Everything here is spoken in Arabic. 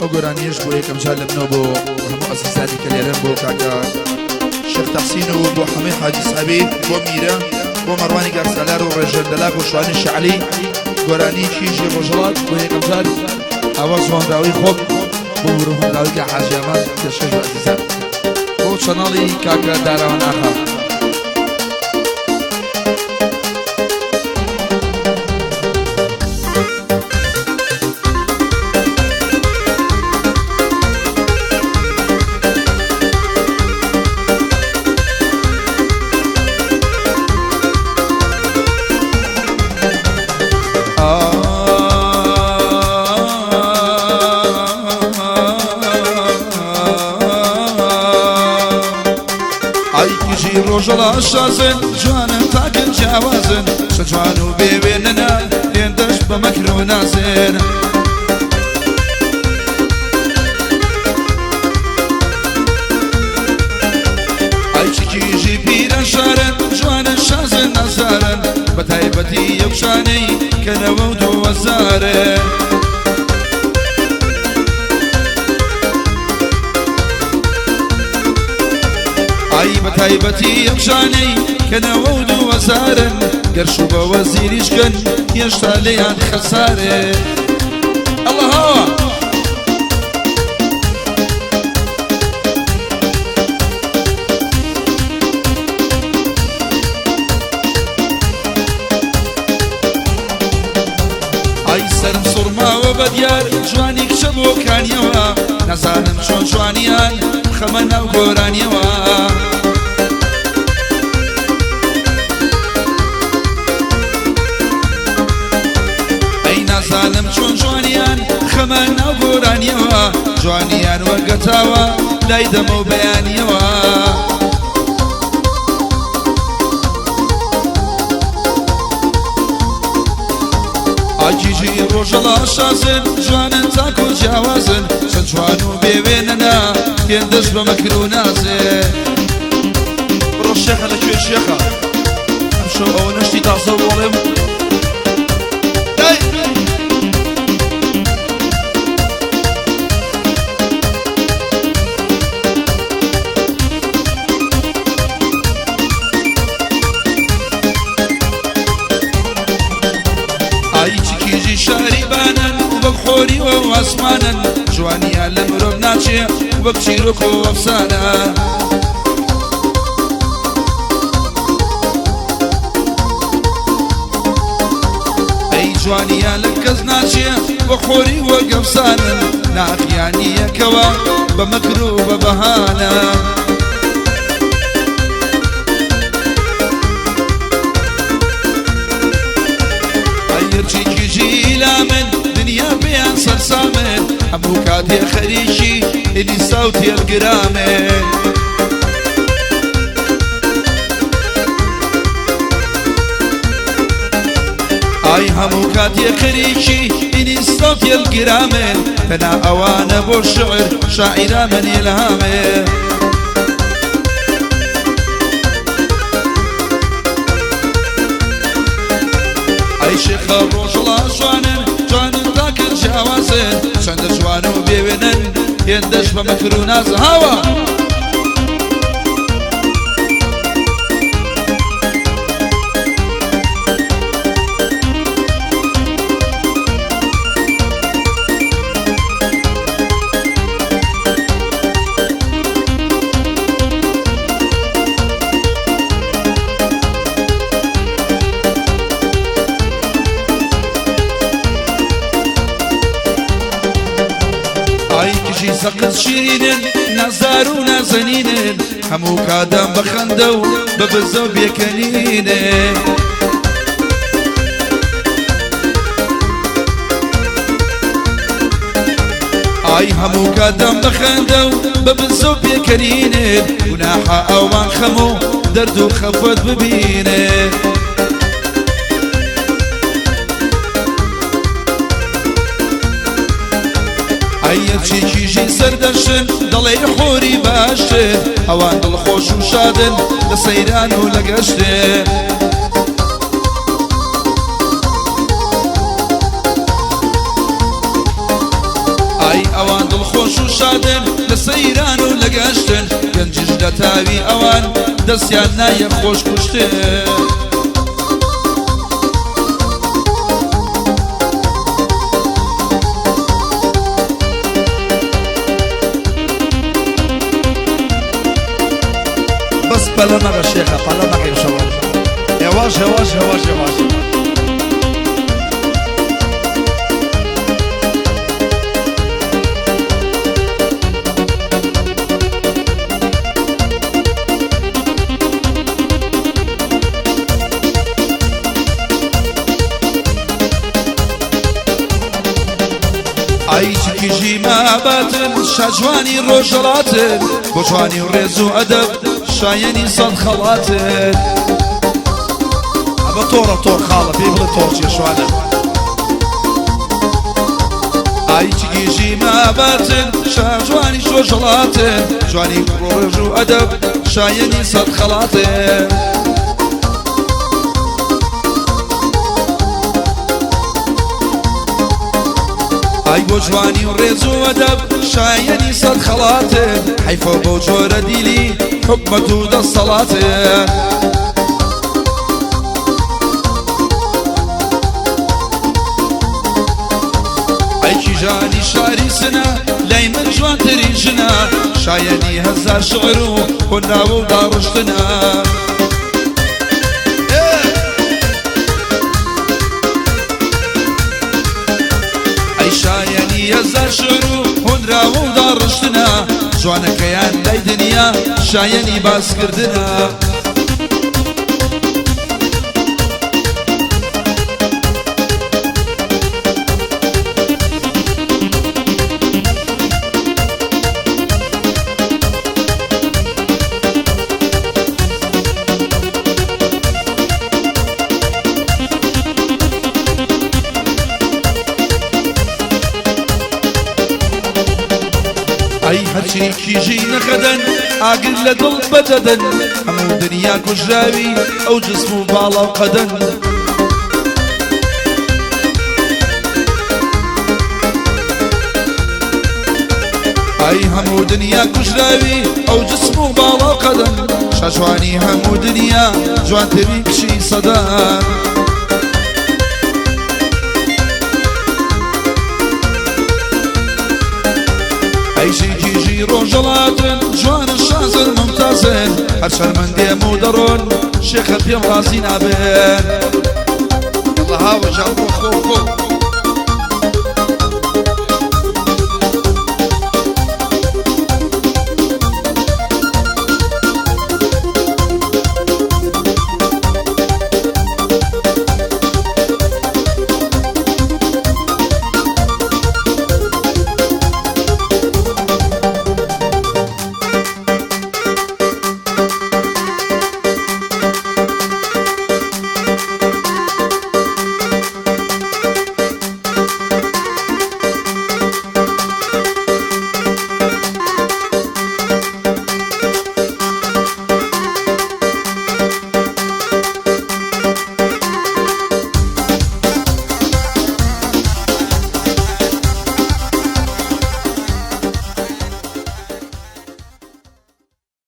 وقرانيش بو يكم جال منو بو هم أساساتي كليرن بو كاكا شيخ تحسين وبو حميد حاجي صحابي بو ميرا بو مرواني قرسالار ورجل دلاك وشواني الشعلي قراني كيجي رجلات بو يكم جال أواز هنداوي خوب بو روح هنداوي كحاجي أمان كشيخ أساسات بو شنالي كاكا داروان آخر روجلا شازن جوانم تاكن جوازن شجوانو بيبيننا يندش بمكرو نازن اي چكيجي بيران شارن جوان شازن نزارن بتايبتي يبشاني كنوودو وزارن تايبتي يمشاني كنوود وزارن قرشو بوزيريش كن يشتالي عن خسارة الله هوا اي سرم صرما وبديار جواني كشبو كان يوا نزانم شون جوانيان خمنا وقوران يوا زالم چون جوانیان خمان او گورانیوا جوانیان وقتاوا لایدمو بیانیوا آجیجی روجلا شازن جوانن تاکو جوازن چند جوانو بیویننا یندش بمکرو نازن برو الشيخة لكي الشيخة امشو او نشتي تعصب ولم خوري واسمانا جوانيا لمرب ناتشي وبكشيرك وافسانا اي جوانيا لكز ناتشي وخوري وقفسانا ناخياني كوا بمكرو وبهانا ايرجي كيجي لامن دنيا بيان سرسامن أبوكات يا خريشي اللي صوتي القرامن اي هموكات يا خريشي اللي صوتي القرامن فانا اوان ابو الشعر شاعر من يلهامن اي شيخ الرجل شوانن جوانن تاكل جوازن شند جوانو بيبنن يندش بمكرو ناز هوا سقط شيرين نزار ونازنين همو كادم بخندو ببزو بيكنين اي همو كادم بخندو ببزو بيكنين وناحا اوان خمو دردو خفت ببينه اي تشيجي سردشن ضلي حوري باشن اوان دل خوش وشادن لسيران ولقشتن اي اوان لە تاوی ئەوان دەستیان نایە خۆش کوشتێ بس بەلەمەقە شێخە بەلەمەقی شەوە هێواش هێواش هێواش هێواش ئایچکیژی ماباتن شاجوانی ڕۆژەڵاتن بۆ جوانی و ڕێز و ئەدەب شایەنی سەد خەڵاتن ئەبە تۆڕە تۆڕ خاڵە پێی بڵێ تۆڕ چێشوانە ئایچکیژی ماباتن شاجوانی ڕۆژەڵاتن جوانی ڕێز و ئەدەب شایەنی سەد خەڵاتن ئای بۆ جوانی و ڕێز و ئەدەب شایەنی سەد خەڵاتن حەیفە بۆ جۆرە دیلی حکمەت و دەسەڵاتن ئەی کیژانی شاری سنە لای من جوانترین ژنە شایەنی هەزار شعر و هۆنراوە و داڕشتنە شایەنی هەزار شعر و هۆنراوە و داڕشتنە جوانەکەیان لای دنیا شایەنی باسکردنە ئەی هەرچی کیژی نەخەدەن ئاگر لە دڵ بەدەدەن هەموو دنیا کوژراوی ئەو جسم و باڵا و قەدەن ئەی هەموو دنیا کوژراوی ئەو جسم و باڵا و قەدەن شاجوانی هەموو دنیا جوانترین کشی سەدان ئەیژی ڕۆژەڵاتن جوانە شازن ممتازن هەر شەرمەندێم و دەڕۆن شێخە پێم ڕازی نابێن الله هاوە جاڵ خۆ خۆ